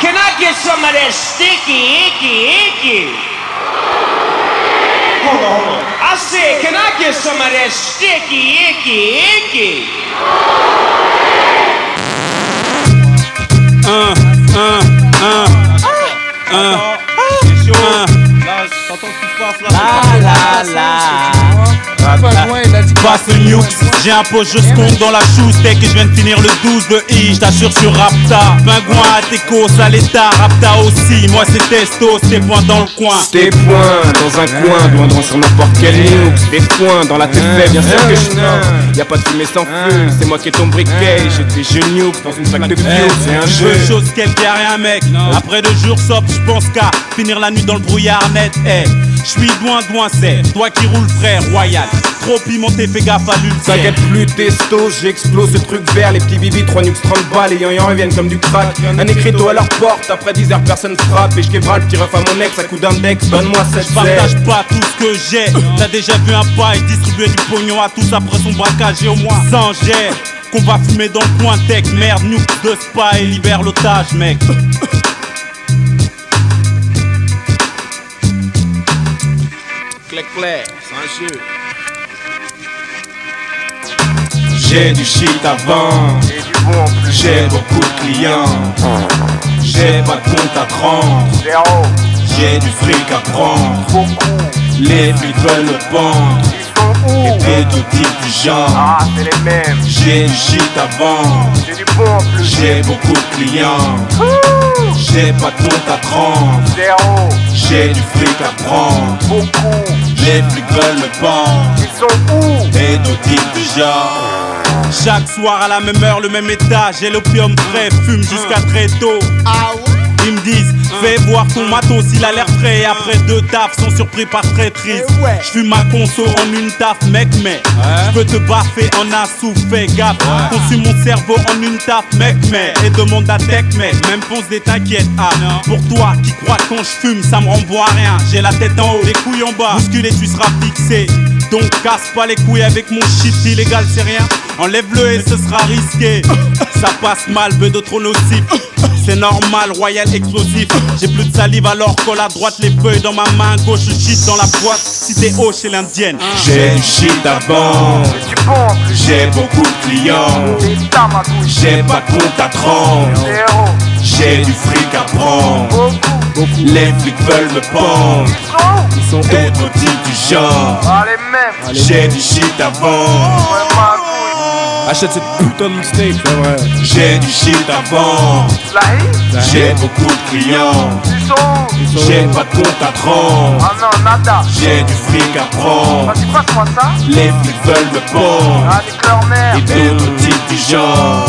can I get some of that sticky, icky? Hold on. I said, can I get some of that sticky, icky? Passe le nukes, j'ai un pot, je compte dans la choustec et je viens de finir le 12 de I, je t'assure sur Rapta. Pingouin à tes causes, à l'état, Rapta aussi. Moi c'est testo, c'est point dans le coin. Tes points dans un coin, loin sur n'importe quel nukes. Tes points dans la TF, bien sûr que je y'a pas de fumée sans feu, c'est moi qui ai ton briquet. Je nukes dans une sac de fuse, c'est un jeu. Peu chose qu'elle qui a rien mec. Après 2 jours sop, je pense qu'à finir la nuit dans le brouillard net. Je suis loin, c'est toi qui roule frère, royal. Trop pimenté, fais gaffe à l'ulcère. T'inquiète plus, testo, j'explose ce truc vert. Les petits bibis, 3 nukes, 30 balles. Les yan reviennent comme du crack. Un écriteau à leur porte, après 10 heures personne frappe. Et je québra le petit ref à mon ex à coup d'index. Donne-moi cette Je partage pas tout ce que j'ai. T'as déjà vu un paille distribuer du pognon à tous après son braquage. J'ai au moins 100 jets qu'on va fumer dans le coin tech. Merde, nuke de spa et libère l'otage mec. Clac, c'est un jeu. J'ai du shit à vendre, j'ai beaucoup de clients, j'ai pas de compte à prendre, j'ai du fric à prendre, les flics veulent me pendre, et des deux types du genre, j'ai du shit à vendre, j'ai beaucoup de clients, j'ai pas de compte à prendre, j'ai du fric à prendre, les flics veulent me pendre, et deux types du genre. Chaque soir à la même heure, le même étage, j'ai l'opium frais, fume jusqu'à très tôt. Ils me disent, fais voir ton matos, il a l'air frais. Et après 2 tafs, sont surpris par traîtrise. J'fume ma conso en une taf, mec, mais j'peux te baffer en un souffle, fais gaffe. Consume mon cerveau en une taf, mec, mais et demande à tech, mec. Même fonce des t'inquiète, pour toi qui crois que quand j'fume, ça me renvoie à rien. J'ai la tête en haut, les couilles en bas, musculé, tu seras fixé. Donc casse pas les couilles avec mon shit illégal, c'est rien. Enlève-le et ce sera risqué. Ça passe mal, peu de trop nocif. C'est normal, royal explosif. J'ai plus de salive alors colle à droite les feuilles dans ma main gauche, je shit dans la boîte. Si t'es haut chez l'indienne. J'ai du shit à vendre, j'ai beaucoup de clients, j'ai pas de compte à 30, j'ai du fric à prendre, les flics veulent me pendre, et d'autres types du genre, j'ai du shit à vendre. Achète cette putain de mixtape, c'est vrai. J'ai du shit à vendre, j'ai beaucoup de clients, j'ai pas de compte à 30, j'ai du fric à prendre, les flics veulent me pendre, et d'autres types du genre,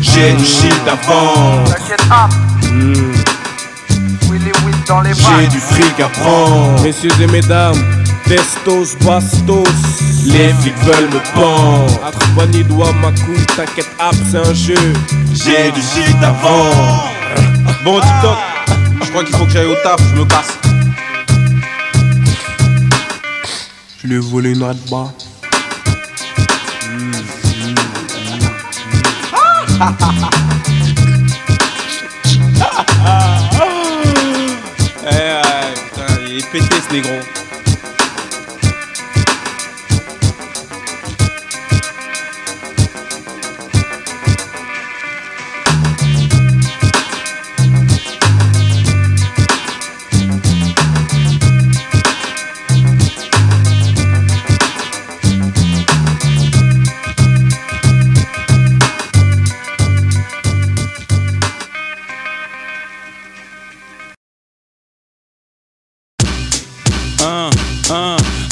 j'ai du shit à vendre, j'ai du fric à prendre. Messieurs et mesdames, testos, bastos, les flics veulent me pendre. Atrapani doigt ma couille, t'inquiète, c'est un jeu. J'ai du shit à vendre. Bon TikTok, je crois qu'il faut que j'aille au taf, je me casse. Je lui ai volé une red bar. Putain, il est pété ce négro.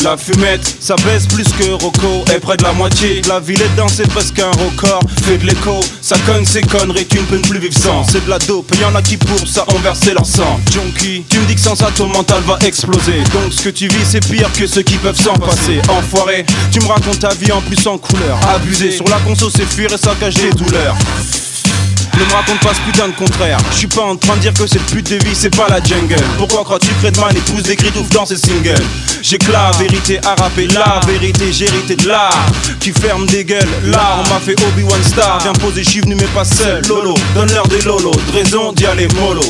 La fumette, ça baisse plus que Rocco. Et près de la moitié, la ville est dense, c'est presque un record. Fait de l'écho, ça cogne ces conneries, tu ne peux plus vivre sans. C'est de la dope, et y'en a qui pour ça ont versé leur sang. Junkie, tu me dis que sans ça ton mental va exploser. Donc ce que tu vis c'est pire que ceux qui peuvent s'en passer. Enfoiré, tu me racontes ta vie en plus en couleur. Abusé, sur la conso c'est fuir et ça cache des douleurs. Ne me raconte pas ce putain de contraire. Je suis pas en train de dire que cette pute de vie c'est pas la jungle. Pourquoi crois-tu que Redman épouse des cris d'ouf dans ses singles? J'ai que la vérité à rapper, la vérité j'ai hérité de l'art qui ferme des gueules. Là on m'a fait Obi-Wan Star. Viens poser, je suis venu mais pas seul. Lolo, donne-leur des lolos, de raison d'y aller mollo.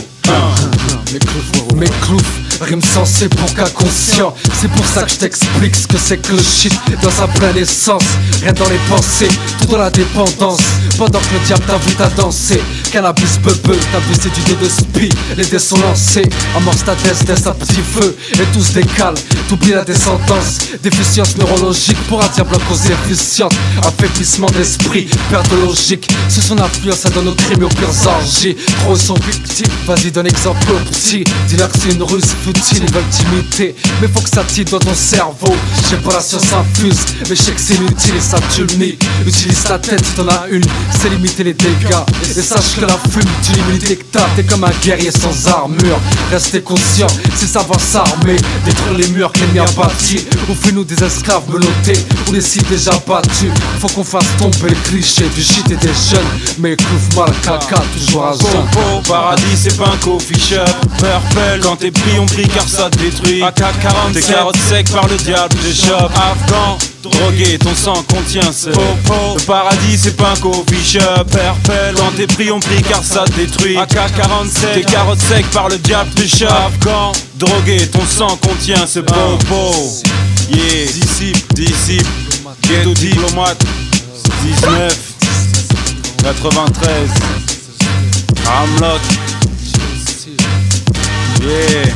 Mes cloufs, rime sensé pour qu'un conscient. C'est pour ça que je t'explique ce que c'est que le shit dans sa pleine essence. Rien dans les pensées, tout dans la dépendance. Pendant que le diable t'invite à danser, cannabis bubble, t'as baissé du dé de spi. Les dés sont lancés, amorce ta laisse un petit feu. Et tout se décale, t'oublies la descendance. Déficience neurologique pour un diable en cause efficiente. Affaiblissement d'esprit, perte de logique. Sous son influence, ça donne aux crimes et aux pires orgies. Trop sont victimes, vas-y donne exemple au petit. Dis-leur que c'est une ruse futile, ils veulent t'imiter. Mais faut que ça tire dans ton cerveau. J'ai pas la science infuse, mais je sais que c'est inutile et ça tu le nies. Utilise ta tête si t'en as une, c'est limiter les dégâts. Et sache que la fume, tu limites les que t'as. T'es comme un guerrier sans armure. Restez conscient, c'est savoir s'armer. Détruire les murs que l'ennemi a bâtis. Ou fais-nous des esclaves menottés, ou des cibles déjà battus. Faut qu'on fasse tomber les clichés du shit et des jeunes. Mais clouf mal caca, toujours à jeun. Paradis c'est pas un coffee shop. Purple, quand t'es pris on prie car ça te détruit. AK-47, tes carottes secs par le diable des shops. Afghan, drogué, ton sang contient ce popo. Le paradis c'est pas un coffee shop. Purple, quand t'es pris on prie car ça te détruit. AK-47, tes carottes secs par le diable des shops. Afghan, drogué, ton sang contient ce popo. Yeah, disciple, ghetto diplomate. 19 93 Hamlock. Yeah.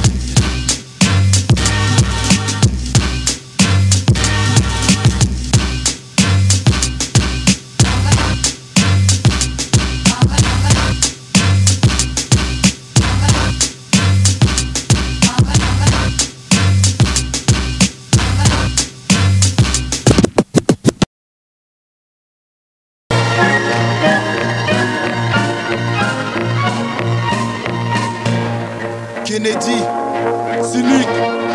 Kennedy, Cynic,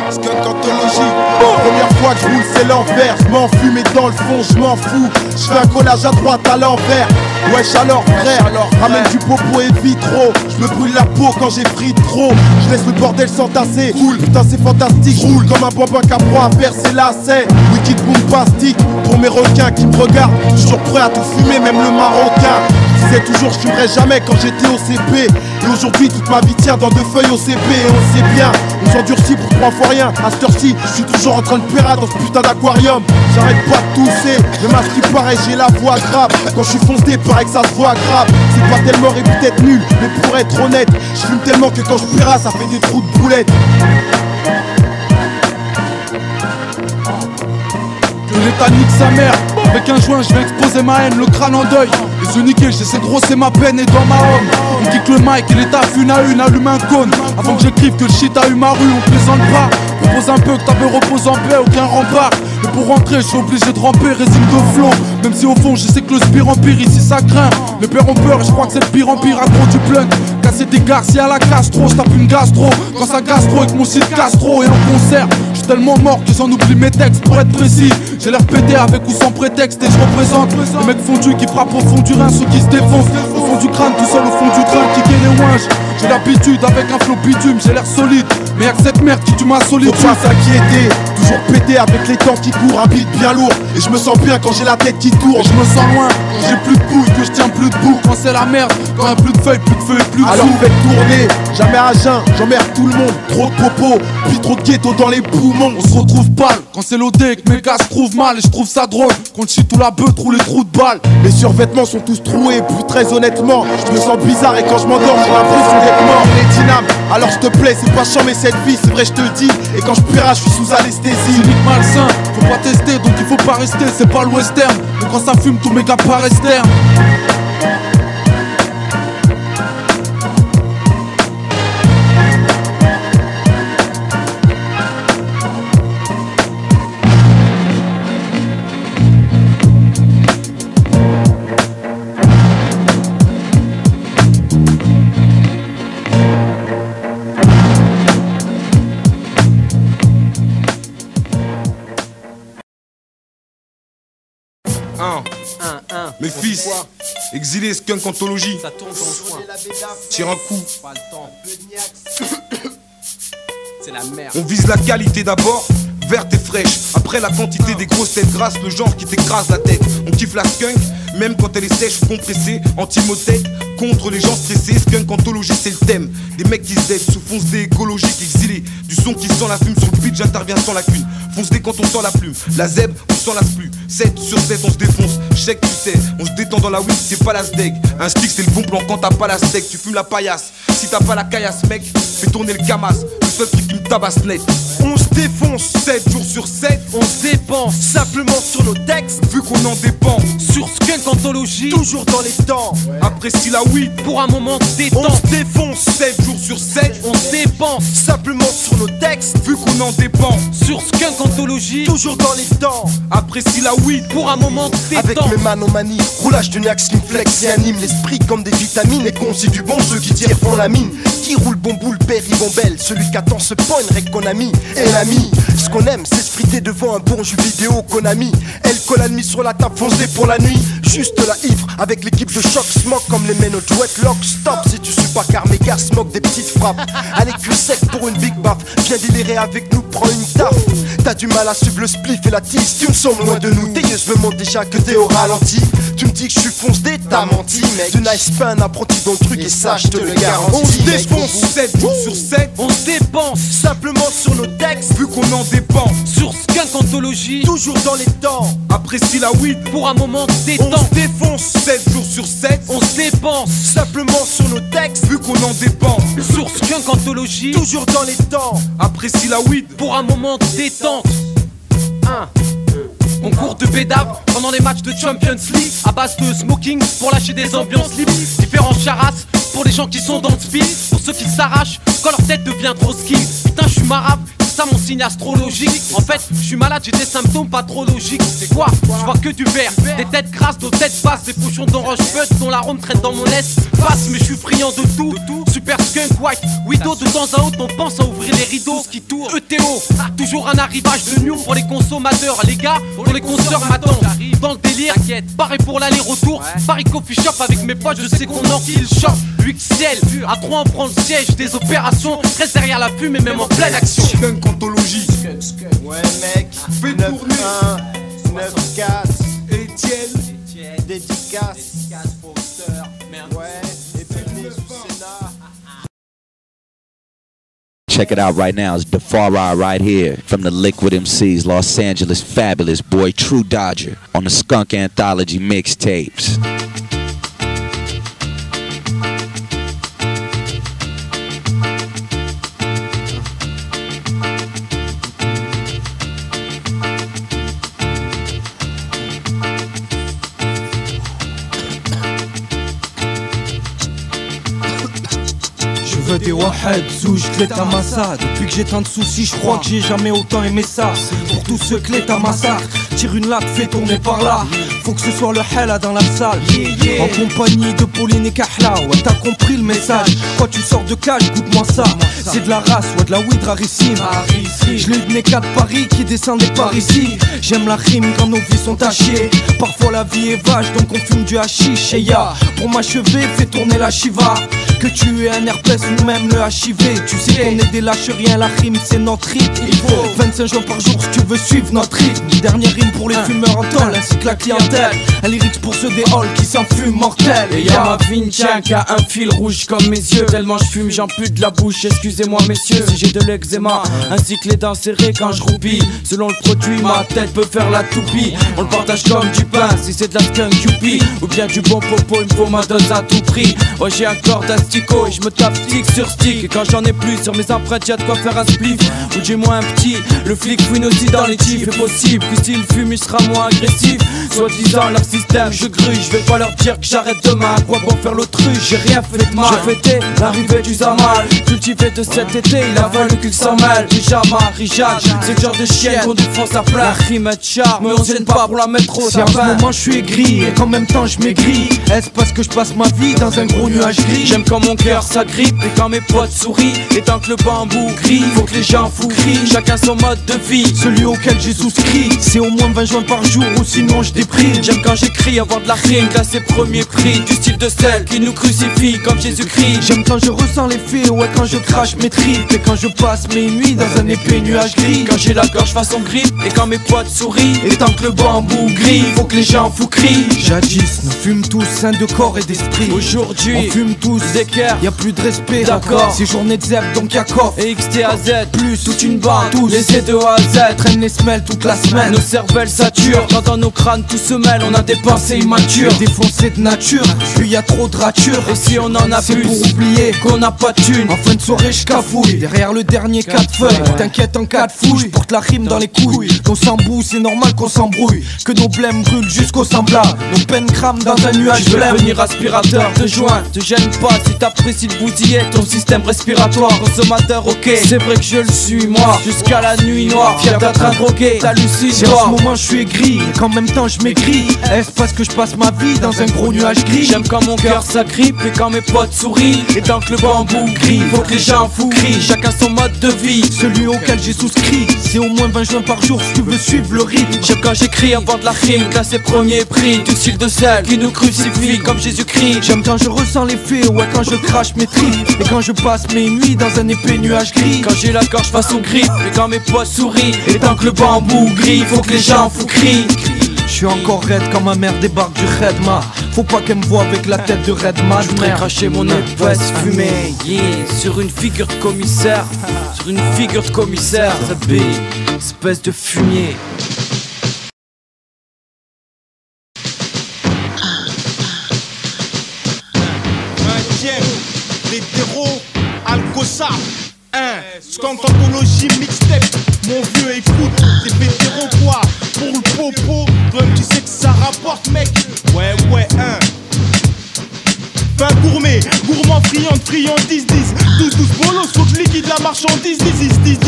Skunk Anthologie. Première fois que je roule c'est l'enfer. Je m'enfuis mais dans le fond je m'en fous. Je fais un collage à droite à l'envers. Wesh alors frère, ramène du popo et vitro. Je me brûle la peau quand j'ai pris trop. Je laisse le bordel s'entasser. Roule, putain c'est fantastique. Je roule comme un bambin qu'apprend à faire ses lacets. Wicked bombastique pour mes requins qui me regardent. Toujours prêt à tout fumer, même le marocain. Je disais toujours je fumerais jamais quand j'étais au CP. Et aujourd'hui toute ma vie tient dans 2 feuilles au CP. Et on sait bien, on s'endurcit pour 3 fois rien. À cette heure-ci, je suis toujours en train de péra dans ce putain d'aquarium. J'arrête pas de tousser, même à ce qui paraît j'ai la voix grave. Quand je suis foncé, paraît que ça se voit grave. C'est pas tellement et peut-être nul, mais pour être honnête, je fume tellement que quand je péra ça fait des trous de boulettes. Que l'état nique sa mère. Avec un joint je vais exposer ma haine, le crâne en deuil. Et ce niquer j'essaie de rosser ma peine et dans ma homme. On dit que le mic et l'état une à une allume un cône. Avant que j'écrive que le shit a eu ma rue, on plaisante pas. Propose un peu que t'avais repose en paix, aucun rempart. Et pour rentrer je suis obligé de ramper, résine de flot. Même si au fond je sais que le spire empire ici ça craint. Les pères ont peur et je crois que c'est le pire empire à trop du blunt. Casser des garcias à la Castro, je tape une gastro. Quand ça gastro avec mon shit Castro et en concert. Je suis tellement mort que j'en oublie mes textes pour être précis. J'ai l'air pété avec ou sans prétexte et je représente les mecs fondus qui frappent au fond du rein, ceux qui se défoncent au fond du crâne, tout seul au fond du train, kicker les ouinges. J'ai l'habitude avec un flow bitume, j'ai l'air solide. Mais y'a que cette merde qui tue ma solitude. Faut pas s'inquiéter, toujours pété avec les temps qui courent, un beat bien lourd. Et je me sens bien quand j'ai la tête qui tourne. Et je me sens loin, quand j'ai plus de couilles, que je tiens plus debout. Quand c'est la merde, quand y'a plus de feuilles, plus de feu et plus de alors faites tourner, jamais à jeun, j'emmerde tout le monde. Trop de popo, puis trop de ghetto dans les poumons. On se retrouve pâle, quand c'est l'OD et que mes gars se trouvent mal. Et je trouve ça drôle, qu'on chie tout la beuh, trouve les trous de balles. Les survêtements sont tous troués, plus très honnêtement je me sens bizarre et quand je m'endors j'ai l'impression d'être mort. Les dynams, alors s'il te plaît c'est pas chiant mais cette vie c'est vrai je te dis. Et quand je paiera je suis sous anesthésie. Cynique malsain, faut pas tester donc il faut pas rester. C'est pas le western, mais quand ça fume tous mes gars paraissent ternes. Mes fils, exilé skunk anthologie. Ça tourne dans le coin. Tire un coup. Pas le temps. C'est la merde. On vise la qualité d'abord, verte et fraîche. Après la quantité des grosses têtes grasses, le genre qui t'écrase la tête. On kiffe la skunk, même quand elle est sèche ou compressée. Anti-motec, contre les gens stressés. Skunk anthologie, c'est le thème. Des mecs qui se dead sous fonce des écologiques exilés. Du son qui sent la fume sur le beat, j'interviens sans lacune. Fonce dé quand on sent la plume. La zeb, on s'en lasse plus. 7 sur 7, on se défonce. Chèque, tu sais, on se détend dans la weed, c'est pas la steak. Un stick, c'est le bon plan quand t'as pas la steak. Tu fumes la paillasse. Si t'as pas la caillasse, mec, fais tourner le camas. Le seul truc qui me tabasse net. On se défonce 7 jours sur 7. On se dépense simplement sur nos textes. Vu qu'on en dépend. Sur Skunk Anthologie, toujours dans les temps. Apprécie la weed pour un moment détente. On se défonce 7 jours sur 7. On se dépense simplement sur nos textes. Vu qu'on en dépend. Sur Skunk Anthologie, toujours dans les temps. Apprécie la weed pour un moment détente. Avec mes manomanies, roulage de Niax, flex et anime l'esprit comme des vitamines. Et qu'on c'est du bon, ceux qui tirent font la mine. Qui roule bon boule, père Yvon-Belle. Celui qui attend ce point, une règle qu'on a mis. Et l'ami, ce qu'on aime, c'est se friter devant un bon jeu vidéo Konami. Elle colle la nuit sur la table, foncée pour la nuit. Juste la ivre, avec l'équipe de choc, smoke comme les ménos de Wetlock. Stop si tu suis pas car mes gars smoke des petites frappes. Allez cul sec pour une big baffe. Viens délirer avec nous, prends une taf. T'as du mal à suivre le spliff et la tease. Tu me sens loin de nous, tes yeux me montrent déjà que t'es au ralenti. Tu me dis que je suis foncé, t'as menti mec. Tu nice pas un apprenti dans le truc et ça je te le garantis. On se défonce 7 jours sur 7. On se dépense simplement sur nos textes. Vu qu'on en dépend. Sur Skunk Anthologie, toujours dans les temps. Apprécie la weed pour un moment détente. On se défonce 7 jours sur 7. On se dépense simplement sur nos textes. Vu qu'on en dépend. Sur Skunk Anthologie, toujours dans les temps. Apprécie la weed pour un moment détente. On court de bédave pendant les matchs de Champions League à base de smoking pour lâcher des ambiances libres. Différents charasses pour les gens qui sont dans le speed. Pour ceux qui s'arrachent quand leur tête devient trop skin. Putain je suis marabe, c'est ça mon signe astrologique. En fait je suis malade, j'ai des symptômes pas trop logiques. C'est quoi? Je vois que du vert, des têtes grasses, nos têtes basses, des pochons d'orange bud dont l'arôme traîne dans mon espace. Mais je suis friand de tout. Super Skunk White Widow, de temps à autre on pense à ouvrir les rideaux. Ce qui tourne ETO, toujours un arrivage de new pour les consommateurs. Les gars, pour les consoeurs m'attendent dans le délire. Pareil pour l'aller-retour, Paris Coffee Shop avec mes potes, je sais qu'on enfile shop. UXL, à 3 on prend le siège des opérations. Reste derrière la fumée même en pleine action. Skunk Anthologie. Ouais mec, fais tourner 9-4 Etienne, dédicace ouais, et puis venez sous Sénat. Check it out right now. It's the Far Ride right here from the Liquid MCs, Los Angeles fabulous boy True Dodger on the Skunk Anthology mixtapes. Je veux des wahed, zouj, cléta massa. Depuis que j'ai tant de soucis, je crois que j'ai jamais autant aimé ça. Pour tous ceux cléta massacre, tire une latte, fais tourner par là. Faut que ce soit le hella dans la salle. En compagnie de Pauline et Kahla. Ouais, t'as compris le message. Quand tu sors de cage, goûte-moi ça. C'est de la race, ouais, de la weed rarissime. Je l'ai eu de mes quatre Paris qui descendaient par ici. J'aime la rime quand nos vies sont tachées. Parfois la vie est vache, donc on fume du hashish. Et ya, pour m'achever, fais tourner la shiva. Que tu aies un herpès ou même le HIV. Tu sais qu'on est des lâches rien, la rime c'est notre rythme. Il faut 25 jours par jour si tu veux suivre notre rythme. Dernière rime pour les fumeurs en tôle ainsi que la clientèle. Un lyrics pour ceux des halls qui s'en fument mortel. Et y'a ma Vincent qui a un fil rouge comme mes yeux. Tellement je fume j'en pue de la bouche. Excusez-moi messieurs si j'ai de l'eczéma ainsi que les dents serrées quand je roupille. Selon le produit ma tête peut faire la toupie. On le partage comme du pain si c'est de la skunk youpi ou bien du bon popo, il me faut ma dose à tout prix. Ouais j'ai un corps d'astico et je me tape stick sur stick. Et quand j'en ai plus sur mes empreintes y'a de quoi faire un spliff. Ou du moins un petit, le flic fouine aussi dans les tifs. C'est possible que s'il fume il sera moins agressif. Soit disant leur système je gruge. Je vais pas leur dire que j'arrête demain. À quoi bon faire l'autruche, j'ai rien fait de mal. J'ai fêté l'arrivée du Zamal. Cultivé de cet été, il a fallu qu'il s'en mêle. Pyjama, Rijal, c'est le genre de chienne qu'on défonce à plat. La rime est charme, mais on gêne pas pour la mettre au Si en ce moment je suis aigri et qu'en même temps je maigris, est-ce parce que je passe ma vie dans un gros nuage gris? J'aime quand mon cœur s'agrippe et quand mes potes sourient. Et tant que le bambou crie, faut que les gens fous crient. Chacun son mode de vie, celui auquel j'ai souscrit. C'est au moins 20 joints par jour ou sinon je déprime. J'aime quand j'écris avant de la rime, classé premier prix. Du style de celle qui nous crucifie comme Jésus-Christ. J'aime quand je ressens les faits, ouais quand je crache mes tripes. Et quand je passe mes nuits dans un épais nuage gris. Quand j'ai la gorge façon grippe et quand mes potes sourient. Et tant que le bambou grille, faut que les gens fous crient. Jadis, nous fûmes tous saints de corps et d'esprit. Aujourd'hui, on fume tous d'équerre, y'a plus de respect. D'accord, c'est journée de zep donc y'a coffre. Et XT à Z, plus toute une bande, tous les Z de A à Z. Traînent les semelles toute la semaine. Nos cervelles saturent, quand dans nos crânes tout se mêle. On a des pensées immatures, défoncées de nature. Puis y'a trop de ratures. Et si on en a c'est plus, pour oublier qu'on n'a pas de thune. En fin de soirée j'cafouille derrière le dernier 4 feuilles. T'inquiète en cas de fouille, j'porte la rime dans les couilles. Qu'on s'emboue, c'est normal qu'on s'embrouille. Que nos blêmes brûlent jusqu'au semblable. Nos peines crament dans un nuage blême. blême. Devenir aspirateur de joint, te gêne pas si t'apprécies le boutillet. Ton système respiratoire, consommateur ok. C'est vrai que je le suis moi, jusqu'à la nuit noire. Fier d'être un drogué, t'hallucines si en ce moment je suis aigri et qu'en même temps je m'écris. Est-ce parce que je passe ma vie dans un gros nuage gris? J'aime quand mon cœur s'agrippe et quand mes potes sourient. Et tant que le bambou crie, faut que les gens fous crient. Chacun son mode de vie, celui auquel j'ai souscrit. C'est au moins 20 joints par jour si tu veux suivre le rythme. J'aime quand j'écris avant de la rime, classé premier prix. Du style de celle qui nous crucifie comme Jésus-Christ. J'aime quand je ressens les faits, ouais quand je crache mes tripes. Et quand je passe mes nuits dans un épais nuage gris. Quand j'ai la gorge façon grippe et quand mes potes sourient. Et tant que le bambou grille, faut que les gens fous crient. Je suis encore raide quand ma mère débarque du Redma. Faut pas qu'elle me voie avec la tête de Redman. Je voudrais cracher mon épaisse fumée, yeah, sur une figure de commissaire. Sur une figure de commissaire, ça bille, espèce de fumier. L'hétéro, Alcosa, Scancantologie mixtape. Mon vieux écoute, c'est vétéran quoi. Pour le popo, toi-même tu sais que ça rapporte mec. Ouais, Fin gourmet, gourmand, friand, friandise, 12 bolos, faut que liquide la marchandise, 10.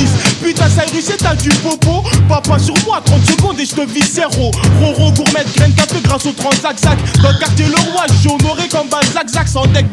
Putain, Cyrus, t'as du popo. Papa sur moi, 30 secondes et je te viscéro. Roro, gourmette, graine café grâce au transac. Dans le quartier le roi, je suis honoré comme Balzac, sans deck.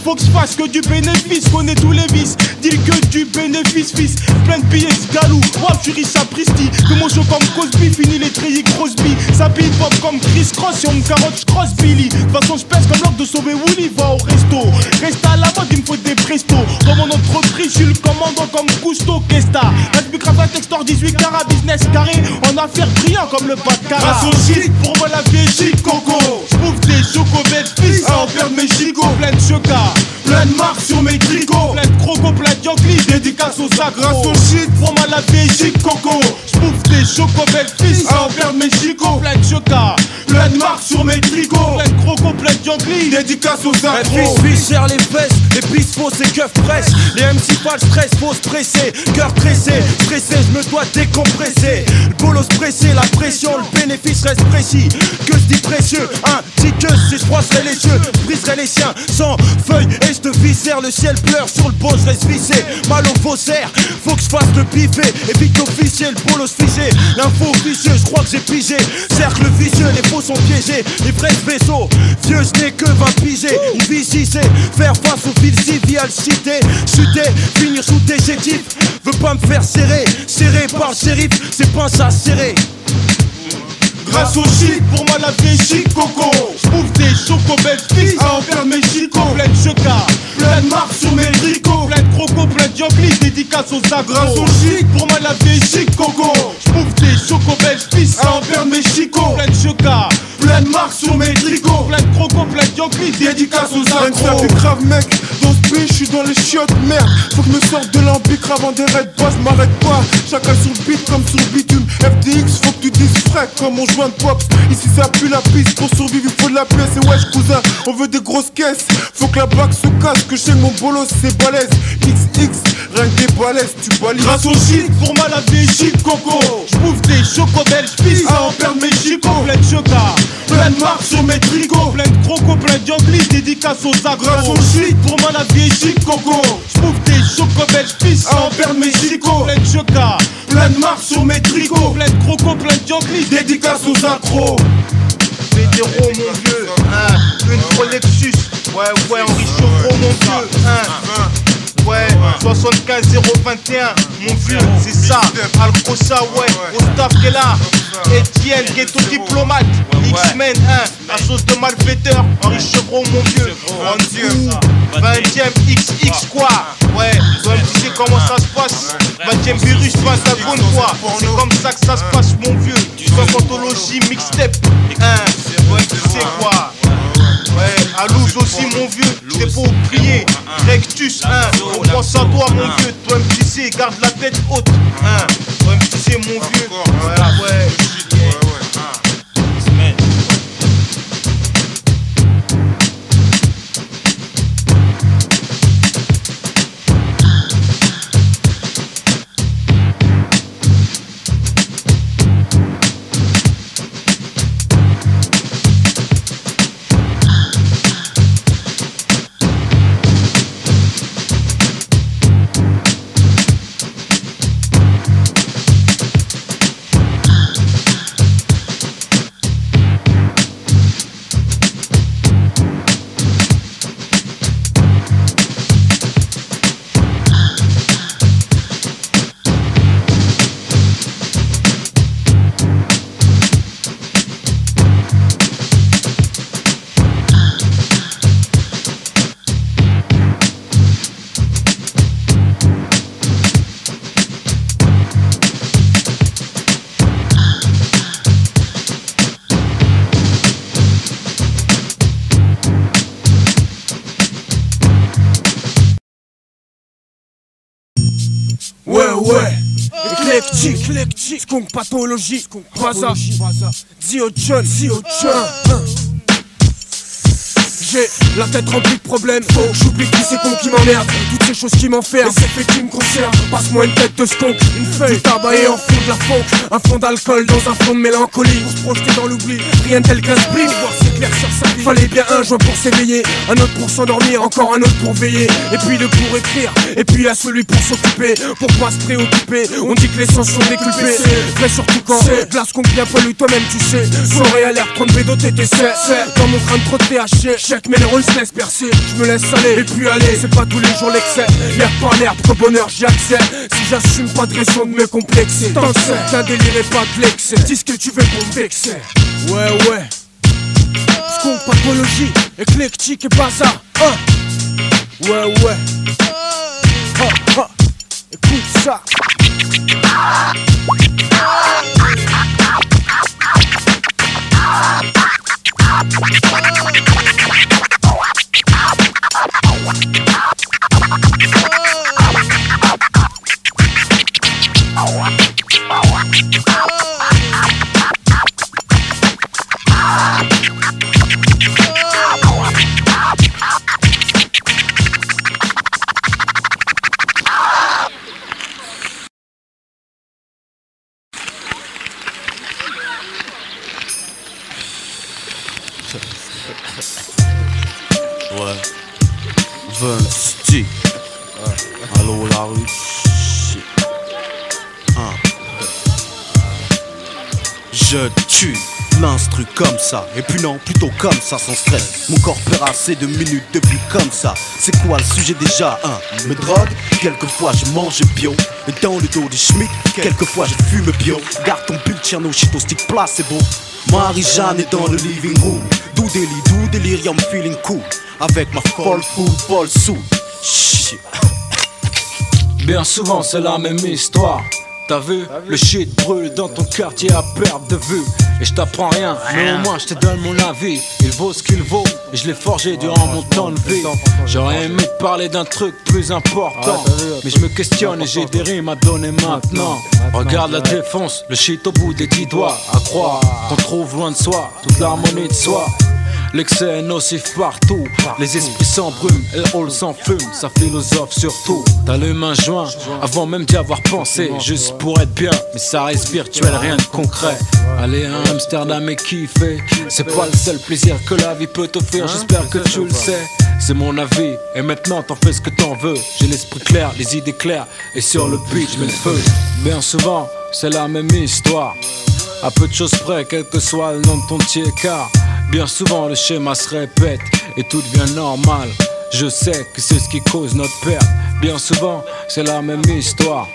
Faut que je fasse que du bénéfice, connais tous les vices. Dis que du bénéfice, fils. Plein de billets, galou. Moi, je suis riche à Pristi. Que mon show comme Cosby, fini les treillis Crosby. Ça pile pop comme Chris Cross, si on me carotte, je cross Billy. De toute façon, je pèse comme l'ordre de sauver Woolly. Va au resto, reste à la mode, il me faut des prestos. Dans mon entreprise, je suis le commandant comme Cousteau. Qu'esta, un cravate Textor 18 carats, business carré. En affaires brillant comme le pas de cara. Grâce au shit, pour moi la vieille shit coco. J'bouffe des chocobelles fils à en perdre mes chicots. Plein de choca, plein de marques sur mes tricots. Plein de crocos, plein de yonklis, dédicace aux accros. Grâce au shit, pour moi la vieille shit coco. J'bouffe des chocobelles fils à en perdre mes chicots. Plein de choca, plein de marques sur mes tricots. Plein de crocos, plein de yonklis, dédicace aux accros. Fils, serre les fesses, les pistes fausses et keufs pressent. Les MC pas le stress, faut se presser. Cœur pressé, stressé, je me dois décompresser. Le bolos pressé, la pression, le bénéfice reste précis. Que je dis précieux, un petit que si je froisserais les yeux, je briserais les siens. Sans feuilles et je te viscère, le ciel pleure sur le beau, je reste vissé. Mal au faussaire, faut que je fasse le biffé. Évite l'officier, le bolos figé. L'info vicieux, je crois que j'ai pigé. Cercle vicieux, les faux sont piégés. Les vrais vaisseaux, vieux je n'ai que 20 pigés. Une vie si c'est faire face au fil si via le cité. Chuter, finir sous tes chétifs. Veux pas me faire serrer, serré par le shérif, c'est pas ça serré. Grâce au shit, pour moi la vieille shit coco. J'bouffe des chocobelles fils à en perdre mes chicots. Plein de choca, plein de marques sur mes tricots. Plein de crocos, plein de yonklis, dédicace aux accros. Grâce au shit, pour moi la vieille shit coco. J'bouffe des chocobelles fils à en perdre mes chicots. Plein de choca, plein de marques sur mes tricots. Plein de crocos, plein de yonklis, dédicace aux accros. Ça fait grave mec, dans ce pays j'suis dans les chiottes, merde. Faut que me sorte de l'ambicre avant des raids boss, m'arrête pas. Chacun sur le beat comme sur le bitume. FDX, faut que tu dises frais comme on joint de pop. Ici ça pue la piste, pour survivre il faut de la pièce. Et wesh cousin, on veut des grosses caisses. Faut que la bague se casse, que chez mon bolos c'est balèze. XX, rien que des balèzes, tu balises. Grâce au shit, pour moi la vieille shit coco. J'bouffe des chocobelles, j'pisse à en perdre mes chicots. Plein de choca, plein de marques sur mes tricots. Plein de crocos, plein de yonklis, dédicace aux accros. Grâce au shit, pour moi la vieille shit coco. J'bouffe des chocobelles, j'pisse à en perdre mes chicots. Plein de choca, plein de marques sur mes tricots. Plein de crocos, plein de yonklis, dédicace aux accros. Vétéro mon vieux, une Pro Lexus. Ouais, Henri Chauvreau mon mon vieux, hein. Ouais, 75 021, mon vieux, c'est ça. Alcosa, ouais, au staff qui est là. Etienne, ghetto diplomate. X-Men, hein, la sauce de malfaiteur. Henri Chevron, mon vieux. 20ème XX, quoi. Ouais, tu sais comment ça se passe. 20ème virus, Pentagone, quoi. C'est comme ça que ça se passe, mon vieux. Anthologie, mixtape, hein. Ouais, tu sais quoi. Ouais, à Louz aussi, mon vieux, je t'ai pas oublié. Rectus, hein, on pense à toi, mon vieux. Toi, MTC, garde la tête haute, hein. Toi, MTC, mon vieux. Ouais. Éclectique, skunk pathologie, Baza, Dio John, J'ai la tête remplie de problèmes. J'oublie tous ces cons qui m'emmerdent, toutes ces choses qui m'enferment. C'est fait qui me concerne. Passe-moi une tête de skunk, une feuille, du tabac et en fond de la funk. Un fond d'alcool dans un fond de mélancolie. Pour se projeter dans l'oubli, rien tel qu'un split. Voir s'éclaircir sa vie. Fallait bien un joint pour s'éveiller, un autre pour s'endormir, encore un autre pour veiller. Et puis deux pour écrire, et puis à celui pour s'occuper. Pour pas se préoccuper, on dit que les sens sont déculpés. Vrai surtout quand glace qu'on bien poilu, toi-même tu sais. Soirée à l'air, 30 bédo, TTC. Dans mon crâne trop de THC. Mais les rôles se laissent percer, je me laisse aller et puis aller, c'est pas tous les jours l'excès. Y'a pas l'herbe qu'au bonheur j'y accède. Si j'assume pas de raison de me complexer. Tant que c'est qu'un délire et pas de l'excès. Dis ce que tu veux pour me vexer. Ouais Skunk pathologie, éclectique et bazar, hein. Ouais écoute ça. Ouais, Vinci. Allô la rue. Shit. Je tue l'instru comme ça, et puis non, plutôt comme ça, sans stress. Mon corps perd assez de minutes de vie comme ça. C'est quoi le sujet déjà, hein? Me drogue, quelquefois je mange bio. Et dans le dos des schmitt, quelquefois je fume bio. Garde ton pull, Tcherno, shit au stick placebo. Marie-Jeanne est dans le living room. D'où délirium feeling cool. Avec ma folle food, folle sous. Shit. Bien souvent c'est la même histoire. T'as vu, le shit brûle dans ton quartier à perte de vue. Et je t'apprends rien, mais au moins je te donne mon avis. Il vaut ce qu'il vaut, et je l'ai forgé durant mon temps de vie. J'aurais aimé te parler d'un truc plus important, mais je me questionne et j'ai des rimes à donner maintenant. Regarde la défonce, le shit au bout des 10 doigts. À croire qu'on trouve loin de soi toute l'harmonie de soi. L'excès est nocif partout, les esprits s'embrument, et le hall s'enfume, ça philosophe surtout. T'allumes un joint avant même d'y avoir pensé, juste pour être bien, mais ça reste virtuel, rien de concret. Aller à Amsterdam et kiffer, c'est pas le seul plaisir que la vie peut t'offrir, j'espère que tu le sais. C'est mon avis, et maintenant t'en fais ce que t'en veux. J'ai l'esprit clair, les idées claires, et sur le beat je mets le feu. Bien souvent, c'est la même histoire, à peu de choses près, quel que soit le nom de ton tiers car bien souvent le schéma se répète et tout devient normal. Je sais que c'est ce qui cause notre perte. Bien souvent, c'est la même histoire.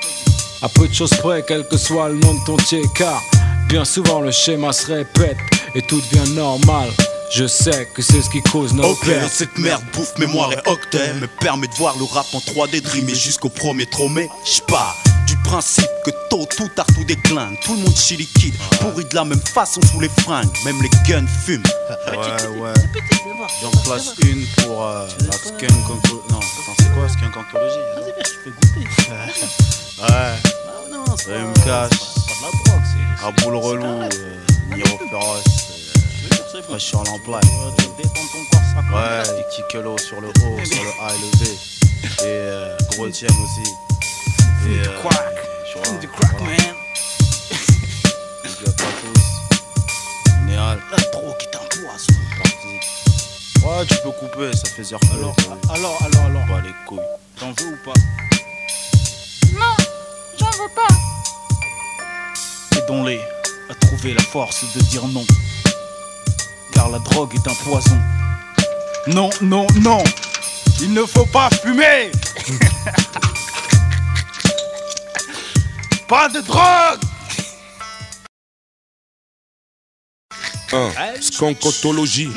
À peu de choses près, quel que soit le nom de ton car bien souvent le schéma se répète et tout devient normal. Je sais que c'est ce qui cause nos pertes. Cette merde bouffe mémoire et octet me permet de voir le rap en 3D, de rimer jusqu'au premier tromé. J'pars du principe que tôt tout tard tout décline. Tout le monde chez liquide, pourri de la même façon sous les fringues. Même les guns fument. Ouais. J'en place une pour la skunk ontologie. Non, c'est quoi skunk ontologie? Vas-y, viens, je fais goûter. Ouais. Rim Cash, Raboul Relou, Niro Féroce, Fraîcheur Lamplaye. Ouais, des petits kelos sur le haut, sur le A et le B. Et gros Etienne aussi. Et du crack, man. Big up à tous. Néal. La drogue est un poison. Ouais, tu peux couper, ça fait zéro. Alors. Pas les couilles. T'en veux ou pas? Non, j'en veux pas. Aidons-les à trouver la force de dire non. Car la drogue est un poison. Non, non, non. Il ne faut pas fumer. Pas de drogue. Skankontologie,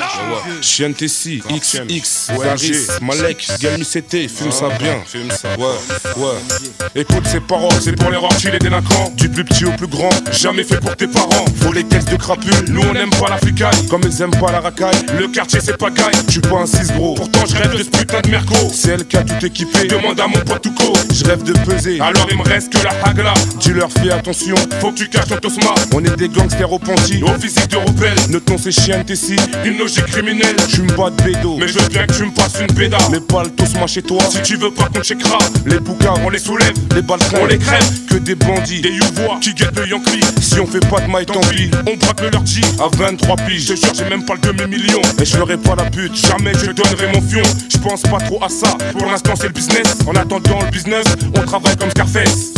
Chien Tessie, XX, Zaris, Malek, Game CT, fume ça bien. Ouais. Écoute ces paroles, c'est pour les rortis, les délinquants. Du plus petit au plus grand, jamais fait pour tes parents. Faut les caisses de crapules, nous on aime pas l'africaille. Comme ils aiment pas la racaille, le quartier c'est pas gaille. Tu pas un 6 gros, pourtant je rêve de ce putain de merco. C'est elle qui a tout équipé, demande à mon pote Touko. Je rêve de peser, alors il me reste que la hagla. Dis-leur fais attention, faut que tu caches ton tosma. On est des gangsters au ponty, au physique de rebelle. Notons ces chiens Tessie, une logique criminelle. Tu me bats de bédo, mais je veux bien que tu me passes une pédale. Mais pas le tosma chez toi, si tu veux pas qu'on checkera. Les boucards on les soulève, les balcons on les crève. Que des bandits, des youvois qui guettent le Yankee. Si on fait pas de maille tant pis, on braque le leur G à 23 piges. Je te jure j'ai même pas le demi-million. Et je ferai pas la pute, jamais je donnerai mon fion. Je pense pas trop à ça, pour l'instant c'est le business. En attendant le business, on travaille comme Scarface.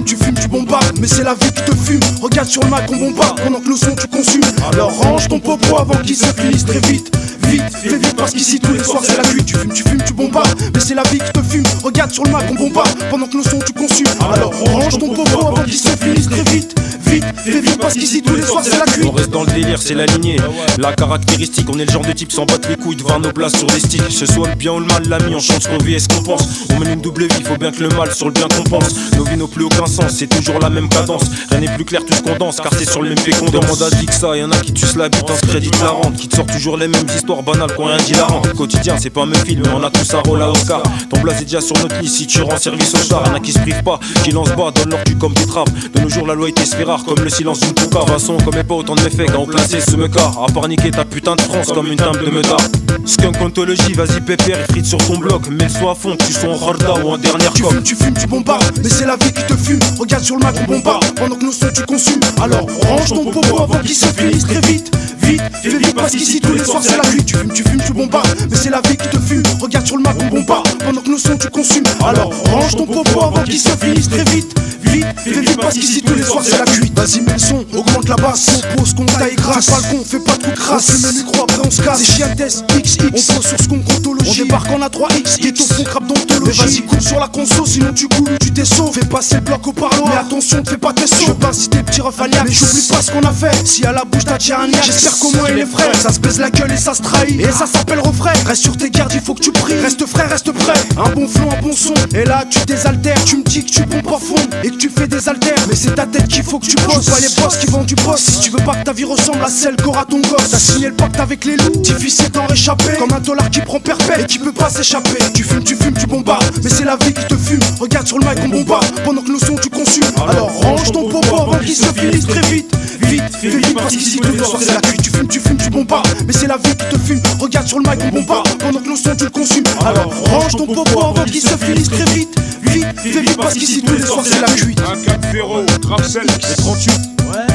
Tu fumes, tu bombardes, mais c'est la vie qui te fume. Regarde sur le mic, on bombarde pendant que le son tu consumes. Alors range ton popo avant qu'il se finisse très vite. Vite, fais vite parce qu'ici tous les soirs c'est la nuit. Tu fumes, tu bombardes, mais c'est la vie qui te fume. Regarde sur le mic, on bombarde pendant que le son tu consumes. Alors range ton popo avant qu'il se finisse très vite. Vite, fais vite parce qu'ici tous les soirs c'est la nuit. On reste dans le délire, c'est la lignée. La caractéristique, on est le genre de type qui s'en bat les couilles devant nos places sur les sticks. Ce soit le bien ou le mal, l'ami, on chante ce qu'on vit et ce qu'on pense. On mène une double vie, faut bien que le mal sur le bien compense. Nos vies n'ont plus aucun sens, c'est toujours la même cadence. Rien n'est plus clair, tout se condense, car c'est sur le même pied qu'on danse. Demande à Dixa, y'en a qui tuent la bite, on se crédite la rente. Qui te sort toujours les mêmes histoires banales qu'on rien d'hilarant. Le quotidien, c'est pas un même film, mais on a tous un rôle à Oscar. Ton blaze est déjà sur notre liste si tu rends service au char. Y'en a qui se privent pas, qui lancent bas, donnent leur cul comme des trappes. De nos jours, la loi était fait rare, comme le silence d'une pouca. Façon, comme pas autant de méfaits quand on plaçait ce mecard. À part niquer ta putain de France comme une table de meutard. Skankontologie, vas-y pépère et frite sur ton bloc. Mets le soin à fond, que tu sois en Horda ou en dernière coque. Tu fumes, tu bombardes, mais c'est la vie qui te fume. Regarde sur le mic, on bombarde pendant que nos sons tu consumes. Alors range ton popo avant qu'il se finisse très vite. Vite, fais vite parce qu'ici tous les soirs c'est la nuit. Tu fumes, tu bombardes, mais c'est la vie qui te fume. Regarde sur le mic, on bombarde pendant que nos sons tu consumes. Alors range ton popo avant qu'il se finisse très vite. Vite, fais vite parce qu'ici tous les soirs c'est la cuite. Vas-y mets le son, augmente la basse. On pose qu'on taille grasse. Fais pas le con, fais pas de coup de crasse. On fume le micro après on se casse. C'est Chiennes XX, on pose sur ce qu'on chronologie. On débarque en A3X, ghetto fond crabe d'ontologie. Mais vas-y coule sur la conso, sinon tu coules ou tu t'es sauvé. Fais passer le bloc au parloir, mais attention, fais pas tes sauts. Je veux pas citer petits refaliacs, mais j'oublie pas ce qu'on a fait. Si à la bouche t'as déjà un niaque, j'espère qu'au moins il est frais. Ça se baise la gueule et ça se trahit, et ça s'appelle refrain. Reste sur tes gardes, il faut que tu pries. Reste frais, reste prêt. Un bon flow, un bon son. Et là tu désaltères, tu me dis que tu pompes à fond et que tu fais des haltères. Mais c'est ta tête qu'il faut que tu poses. Pas les boss qui vendent du boss. Si tu veux pas que ta vie ressemble à celle qu'aura ton gosse, t'as signé le pacte avec les loups. Difficile d'en réchapper, comme un dollar qui prend perpète et qui peut pas s'échapper. Tu fumes, tu bombardes, mais c'est la vie qui te fume. Regarde sur le mic, on bombarde pendant que le son tu consumes. Alors range ton popo avant qu'il se finisse très vite. Vite, fais vite parce qu'ici tous les soirs c'est la cuite. Tu fumes, tu bombardes, mais c'est la vie qui te fume. Regarde sur le mic, on bombarde pendant que le son tu le consumes. Alors range ton popo avant qu'il se finisse très vite. Vite, fais vite parce qu'ici tous les soirs c'est la cuite. 1-4-0, Trapsel, c'est 38. Ouais.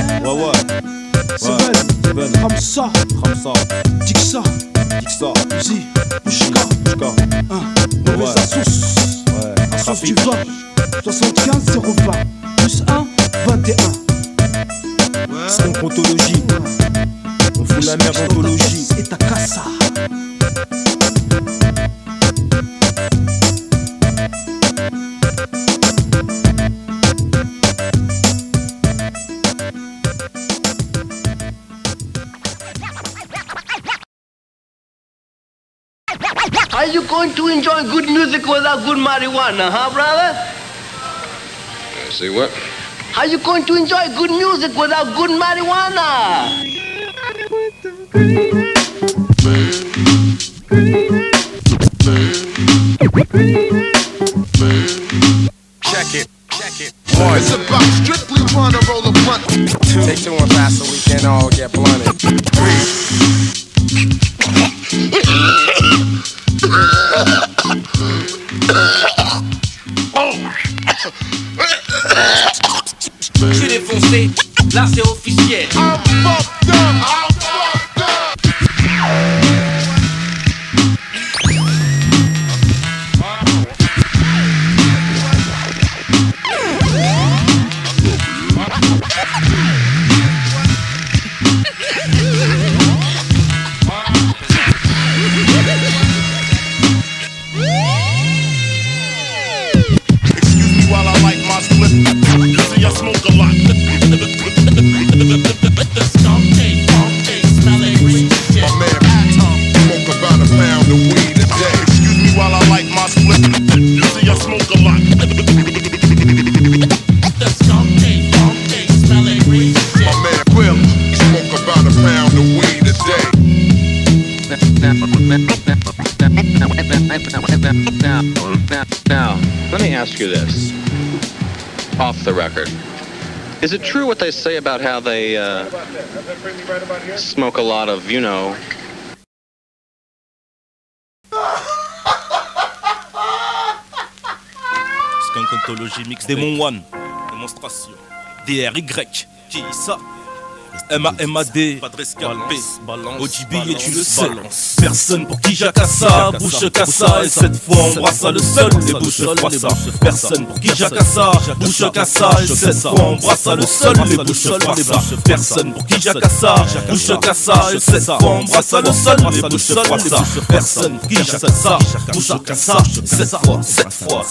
C'est Ben, Ramsa, Dixa, Uzi, Ushka, Mauvais Assos, Assos du 20, 75 020, plus 1, 21. Skankontologie, on fout la merde ontologie. Et ta casa. going to enjoy good music without good marijuana, huh, brother? Say what? How you going to enjoy good music without good marijuana? Check it. One. It's about strictly trying to roll a blunt. Two. Take two and fast so we can all get blunted. Three. Je suis défoncé, là c'est officiel. I'm fucked up. I'm fucked up. Now, let me ask you this, off the record. Is it true what they say about how they smoke a lot of, you know... Skunkantologie mix Démon One, démonstration. DRY, qui ça? M-A-M-A-D, OGB et tu le sais. Personne pour qui j'acassa, bouche cassa. Et cette fois on brasse le seul, les bouches froissa. Personne pour qui j'acassa, bouche cassa. Et cette fois on brasse le seul, les bouches froissa. Personne pour qui j'acassa, bouche cassa. Et cette fois on brasse le seul, les bouches froissa. Personne pour qui j'acassa, bouche cassa. Cette fois.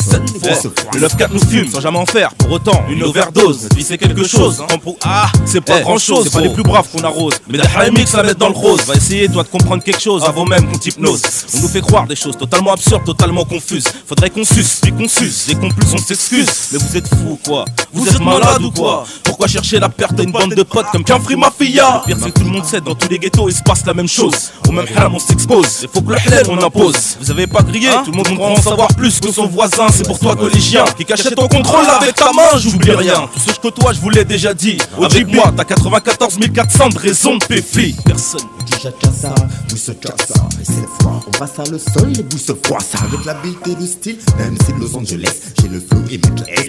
Le 9-4 nous fume sans jamais en faire. Pour autant, une overdose, notre vie c'est quelque chose. Ah, c'est pas grand chose. Pas les plus braves qu'on arrose, mais la mix la mettre dans le rose. Va essayer toi de comprendre quelque chose avant même qu'on t'hypnose. On nous fait croire des choses totalement absurdes, totalement confuses. Faudrait qu'on suce, puis qu'on suce. Dès qu'on plus on s'excuse. Mais vous êtes fous quoi? Vous êtes malade ou quoi? Pourquoi chercher la perte à une bande de potes comme qu'un free mafia? Pire c'est que tout le monde sait, dans tous les ghettos il se passe la même chose. Au même haram on s'expose, il faut que le halal on impose. Vous avez pas grillé, tout le monde croit en savoir plus que son voisin. C'est pour toi collégien, qui cachait ton contrôle avec ta main, j'oublie rien. Tout ce que je côtoie je vous l'ai déjà dit. Avec moi t'as 94 400 de raisons de péfli. Personne qui jacassa, bouche cassa. Et cette fois, on brasse le sol, les bouches froissent. Avec l'habileté et le style, même si Los Angeles, j'ai le flow et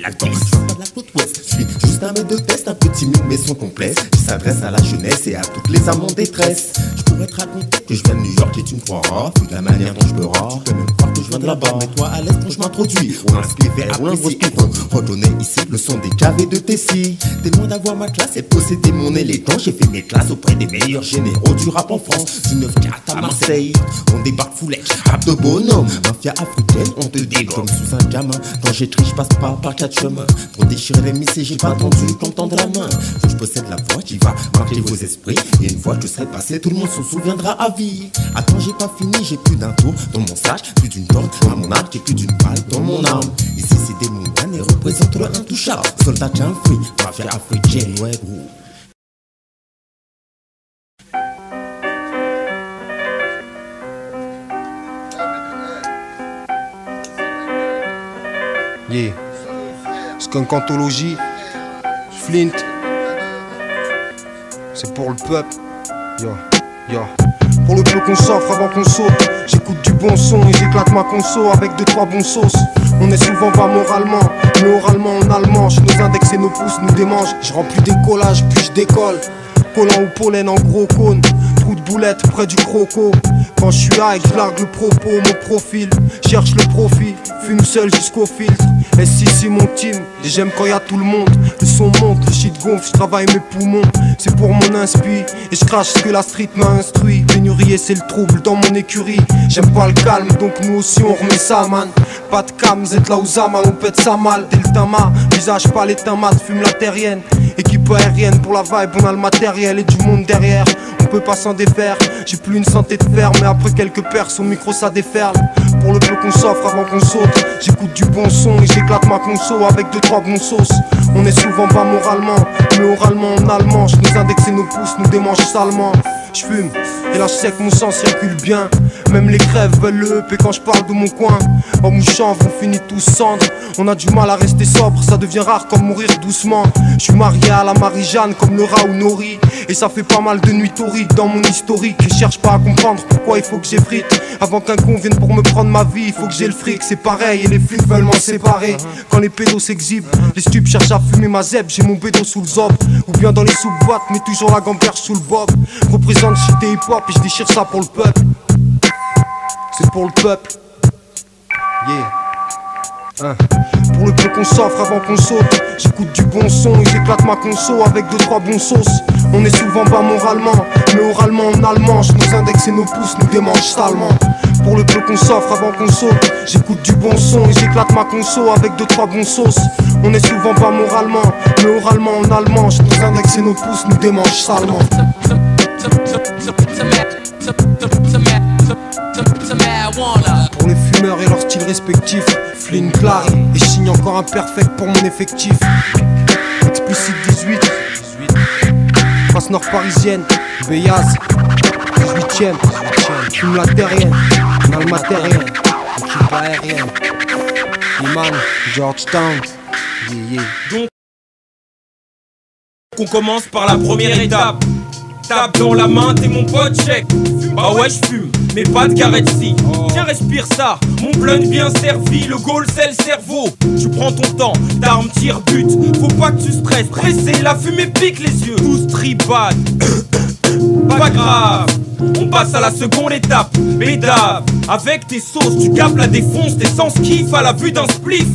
la danse. Je suis pas de la côte ouest, je suis juste un mec de test, un peu timide mais son complexe. Qui s'adresse à la jeunesse et à toutes les âmes en détresse. Je pourrais te raconter que je viens de New York et tu me croiras. Vu de la manière dont je me rends, tu peux même croire que je viens de là-bas. Mais toi à l'est quand je m'introduis, on inspire vers on invoque tout. Redonner ici le son des caves et de Tessie. T'es loin d'avoir ma classe et posséder mon élégance. J'ai fait mes classes auprès des meilleurs généraux du rap en France. Du 9-4 à Marseille, on débarque foulec, rap de bonhomme. Mafia africaine, on te dégomme sous un gamin. Quand j'écris, je passe pas par 4 chemins. Pour déchirer les missiles, j'ai pas attendu qu'on tende la main. Je possède la voix qui va marquer vos esprits. Et une fois que je serai passé, tout le monde s'en souviendra à vie. Attends, j'ai pas fini, j'ai plus d'un tour dans mon sac, plus d'une corde à mon arc et plus d'une balle dans mon arme. Ici c'est des moines et représente le intouchable. Soldat qu'un fruit, mafia africaine, ouais gros. Yeah. Skunkantologie, Flint. C'est pour le peuple. Yo, yo. Pour le peu qu'on s'offre avant qu'on saute. J'écoute du bon son et j'éclate ma conso avec 2-3 bons sauces. On est souvent bas moralement, mais oralement on a le manche. Nos index et nos pouces nous démangent. Je remplis des collages puis je décolle. Collant au pollen en gros cône. Trou de boulette près du croco. Quand je suis high, je largue le propos, mon profil. Cherche le profit, fume seul jusqu'au filtre. Et si c'est mon team, et j'aime quand y a tout le monde. Le son monte, le shit gonfle, je travaille mes poumons. C'est pour mon inspi, et je crache ce que la street m'a instruit. Pénurier c'est le trouble dans mon écurie. J'aime pas le calme, donc nous aussi on remet ça man. Pas de cam, Z là où Zama, on pète ça mal. Deltama, visage pas les mat, fume la terrienne. Équipe aérienne pour la vibe, on a le matériel et du monde derrière. On peut pas s'en défaire, j'ai plus une santé de fer, mais après quelques perces au micro ça déferle. Pour le peu qu'on s'offre avant qu'on saute, j'écoute du bon son et j'éclate ma conso avec 2-3 bons sauces. On est souvent bas moralement, mais oralement on a le manche. Nous indexer nos pouces, nous démange salement. J'fume, et là j'sais que mon sang circule bien. Même les crèves veulent le EP quand j'parle de mon coin. En mouchant, on finit tous cendres. On a du mal à rester sobre, ça devient rare comme mourir doucement. J'suis marié à la Marie-Jeanne comme Laura ou Nori. Et ça fait pas mal de nuits torrides dans mon historique. Et cherche pas à comprendre pourquoi il faut que j'effrite. Avant qu'un con vienne pour me prendre ma vie, il faut que j'ai le fric. C'est pareil et les flics veulent m'en séparer. Quand les pédos s'exhibent, les stupes cherchent à fumer ma zeb. J'ai mon bédo sous le zob. Ou bien dans les sous-boîtes, mais toujours la gamberge sous le bob. Représente cité hip-hop et je déchire ça pour le peuple. C'est pour le peuple. Yeah. Pour le peu qu'on s'offre avant qu'on saute, j'écoute du bon son et j'éclate ma conso avec 2-3 bons sauces. On est souvent bas moralement, mais oralement on a le manche. Nos index et nos pouces nous démangent salement. Pour le peu qu'on s'offre avant qu'on saute, j'écoute du bon son et j'éclate ma conso avec 2-3 bons sauces. On est souvent bas moralement, mais oralement on a le manche. Nos index et nos pouces nous démangent salement. Pour les fumeurs et leur style respectif, Flynn Clary et signe encore imperfect pour mon effectif. Explicite 18, face nord parisienne, Beyaz, 18ème, fume la terrienne, on a le matériel, équipe aérienne, Iman, Georgetown, yeah. Donc on commence par la première étape. Tape dans la main, t'es mon pote, check. Bah ouais, j'fume, mais pas de Garetzi. Tiens, respire ça, mon blunt bien servi. Le goal, c'est le cerveau. Tu prends ton temps, t'armes, tire, but. Faut pas que tu stresses, pressé, la fumée pique les yeux. Tous tribad, pas grave. On passe à la seconde étape, bédave. Avec tes sauces, tu capes la défonce. Tes sens kiffent à la vue d'un spliff.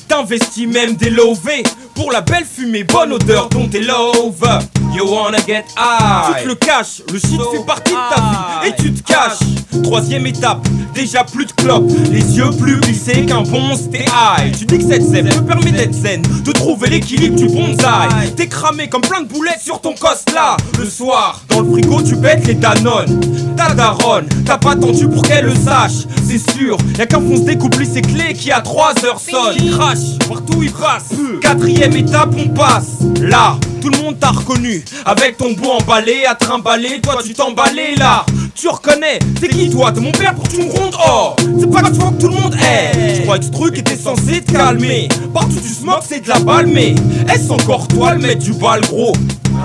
T'investis même des lové pour la belle fumée, bonne odeur dont t'es love. You wanna get high. Tu te le caches, le shit fait partie de ta vie et tu te caches. Troisième étape, déjà plus de clopes, les yeux plus glissés qu'un bon stay high. Tu dis que cette sève te permet d'être zen, de trouver l'équilibre du bonsaï. T'es cramé comme plein de boulettes sur ton coste là. Le soir, dans le frigo tu bêtes les Danone. Ta daronne, t'as pas attendu pour qu'elle le sache. C'est sûr, y'a qu'un fonce découplit ses clés qui à 3 heures sonne. Il crache, partout il passe. Quatrième étape, on passe. Là, tout le monde t'a reconnu. Avec ton bout emballé, à trimballer, toi tu t'emballais là. Tu reconnais, c'est qui toi? T'es mon père pour que tu me rondes. Oh, c'est pas que tu vois que tout le monde est. Je crois que ce truc était censé te calmer. Partout tu smokes, c'est de la balle, mais est-ce encore toi le maître du bal gros?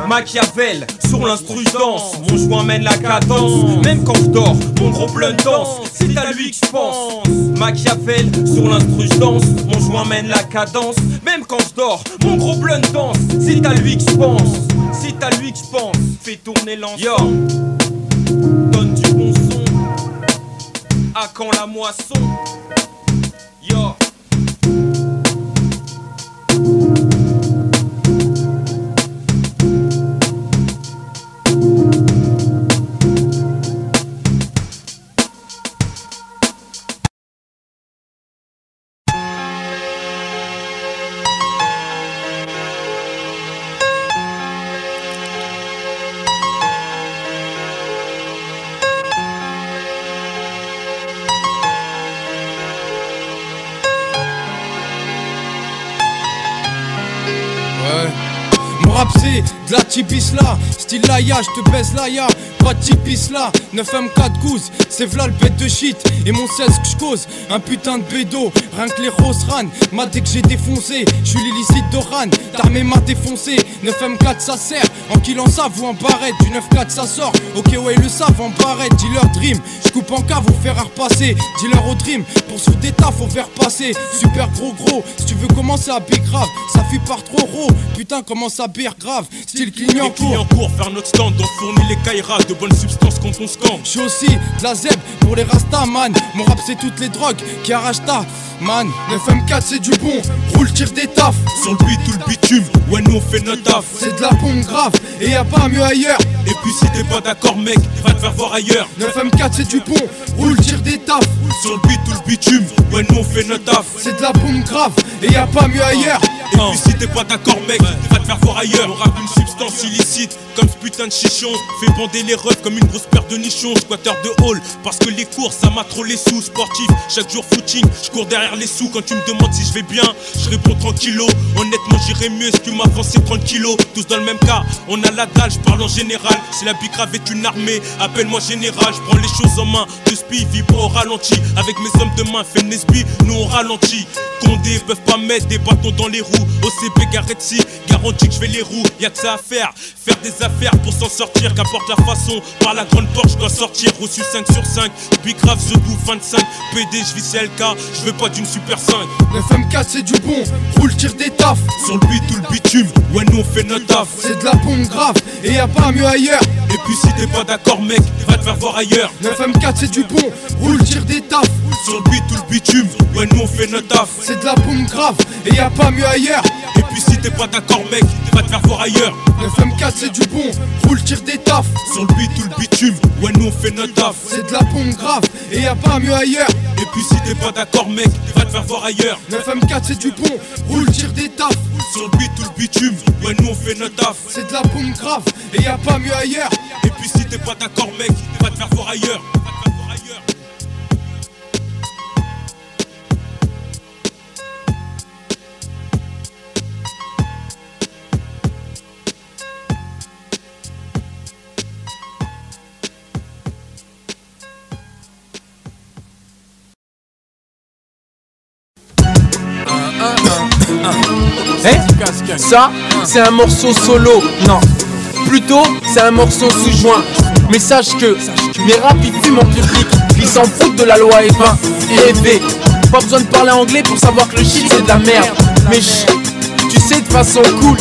Machiavel, sur l'instru je danse. Mon joint mène la cadence. Même quand je dors, mon gros blunt danse. C'est à lui que je pense. Machiavel, sur l'instru je danse. Mon joint mène la cadence. Même quand je dors, mon gros blunt danse. C'est à lui que je pense. C'est à lui que je pense. Fais tourner l'ensemble. Donne du bon son. À quand la moisson? Yo. De la tipis là, style laïa, j'te baisse laïa. Pas de tipis là, 9M4 couses, c'est v'là le bête de shit. Et mon 16 que j'cause, un putain de bédo. Rien que les roses ran, m'a dès que j'ai défoncé. J'suis l'illicite d'Oran, t'armée m'a défoncé. 9M4 ça sert, en killant ça vous en barrette. Du 9-4 ça sort, ok ouais le savent en barrette. Dealer dream, j'coupe en cave, vous faire repasser. Dealer au dream, pour suivre des tas faut faire passer. Super gros, si tu veux commencer à big grave, ça fuit par trop gros. Putain comment ça bire grave, style clignant court. Faire notre stand, on fournit les kairas de bonnes substances quand on scande. J'suis aussi de la zeb pour les rastaman. Mon rap c'est toutes les drogues qui arrachent ta Man, 9M4 c'est du bon, roule tire des tafs. Sur le beat ou le bitume, ouais nous on fait notre taf. C'est de la bombe grave, et y'a pas mieux ailleurs. Et puis si t'es pas d'accord mec, va te faire voir ailleurs. 9M4 c'est du bon, roule tire des tafs. Sur le beat ou le bitume, ouais nous on fait notre taf. C'est de la bombe grave, et y'a pas mieux ailleurs. Et puis si t'es pas d'accord mec, va te faire voir ailleurs. On rappe une substance illicite, comme ce putain de chichon. Fait bander les refs comme une grosse paire de nichons. Squatter de hall, parce que les cours ça m'a trop les sous. Sportif, chaque jour footing, je cours derrière les sous. Quand tu me demandes si je vais bien, je réponds tranquillo. Honnêtement j'irais mieux si tu m'avançais 30 kilos. Tous dans le même cas, on a la dalle, je parle en général. Si la bicrave est une armée, appelle-moi général. Je prends les choses en main, de spi, vibre au ralenti. Avec mes hommes de main, fait Nesby, nous on ralentit. Condé, peuvent pas mettre des bâtons dans les roues. OCB Garetzi, garantie que je vais les roues. Y'a que ça à faire des affaires pour s'en sortir. Qu'importe la façon, par la grande porte je dois sortir. Reçu 5 sur 5, bicrave, The Bouffe 25. PD, je vis CLK, je veux pas d'une Super 5. 9M4 c'est du bon, roule tire des tafs. Sur le beat ou le bitume, ouais nous on fait notre taf. C'est de la bombe grave, et y'a pas mieux ailleurs. Et puis si t'es pas d'accord mec, va te faire voir ailleurs. 9M4 c'est du bon, roule tire des tafs. Sur le beat ou le bitume, ouais nous on fait notre taf. C'est de la bombe grave, et y'a pas mieux ailleurs. Et puis si t'es pas d'accord mec, va te faire voir ailleurs. 9M4 c'est du bon, roule tire des tafs. Sur le beat ou le bitume, ouais nous on fait notre taf. C'est de la bombe grave, et y'a pas mieux ailleurs. Et puis si t'es pas d'accord mec, va te faire voir ailleurs. 9M4 c'est du bon, roule tire des tafs. Sur le beat ou le bitume, ouais nous on fait notre taf. C'est de la bombe grave, et y'a pas mieux ailleurs. Et puis si t'es pas d'accord mec, va te faire voir ailleurs. Ça, c'est un morceau solo. Non, plutôt, c'est un morceau sous-joint. Mais sache que mes raps ils fument en public. Ils s'en foutent de la loi E20 et EV. Pas besoin de parler anglais pour savoir que le shit c'est de la merde. Mais tu sais de façon cool.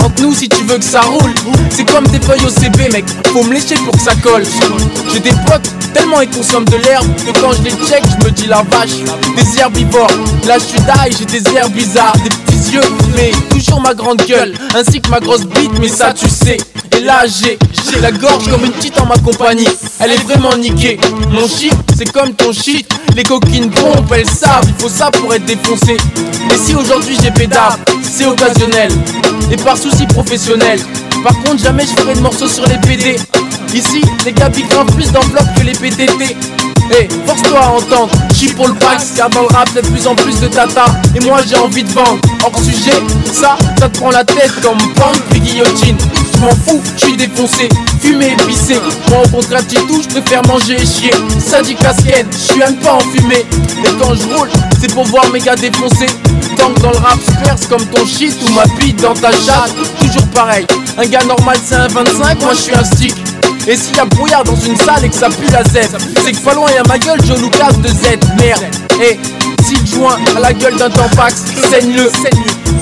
Entre nous si tu veux que ça roule. C'est comme des feuilles OCB mec, faut me lécher pour que ça colle. J'ai des potes tellement ils consomment de l'herbe que quand je les check je me dis la vache. Des herbivores, là je suis die, j'ai des airs bizarres. Des petits yeux mais toujours ma grande gueule. Ainsi que ma grosse bite mais ça tu sais. Et là j'ai la gorge comme une petite en ma compagnie. Elle est vraiment niquée. Mon shit c'est comme ton shit. Les coquines pompent elles savent, il faut ça pour être défoncé. Et si aujourd'hui j'ai pédale, c'est occasionnel et par souci professionnel. Par contre jamais je ferai de morceaux sur les PD. Ici les gars bigravent plus d'enveloppes que les PTT. Hey, force-toi à entendre, j'suis pour le bax, car dans le rap y'a de plus en plus de tata. Et moi j'ai envie de vendre, hors sujet, ça te prend la tête comme bande puis guillotine. J'm'en fous, j'suis défoncé, fumé épicé. Moi au contraire petit tout, j'préfère manger et chier. Ça dit casquette, j'suis même pas enfumé. Et quand j'roule, c'est pour voir mes gars défoncés. Tant que dans le rap se perce comme ton shit ou ma bite dans ta chatte. Toujours pareil, un gars normal c'est un 25, moi j'suis un stick. Et s'il y a brouillard dans une salle et que ça pue la Z, c'est que pas loin y'a ma gueule Joe Lucas de Z. Merde, et si le joint à la gueule d'un tampax, saigne-le.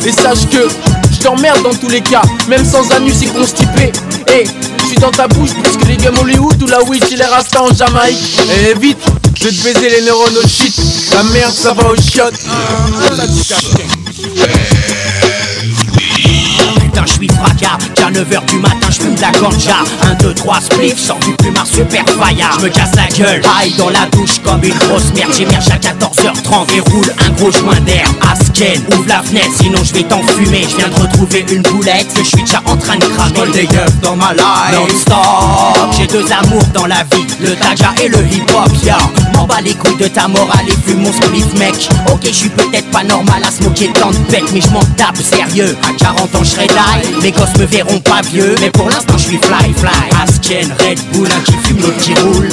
Et sache que je t'emmerde dans tous les cas, même sans anus et constipé. Et je suis dans ta bouche plus que les gars Hollywood ou la weed chez les Rastas en Jamaïque. Et vite, je vais te baiser les neurones au shit. La merde ça va au chiottes. Putain j'suis fracas, qu'à 9h du matin j'fume de la ganja. 1, 2, 3 spliff, sors du plumard super faillard. J'me casse la gueule, aille dans la douche comme une grosse merde. J'émerge à 14h30 et roule un gros joint d'air. Asken, ouvre la fenêtre sinon j'vais t'enfumer. J'viens de retrouver une boulette que j'suis déjà en train de cramer. J'vole des gueufs dans ma life, non-stop. J'ai deux amours dans la vie, le taja et le hip-hop, ya. M'en bats les couilles de ta morale et fume mon spliff mec. Ok j'suis peut-être pas normal à smoker tant de bec, mais j'm'en tape sérieux. À 40 ans j'serai die, mes gosses me verront pas vieux. Mais pour l'instant j'suis fly. Asken, Red Bull, un qui fume l'autre qui roule.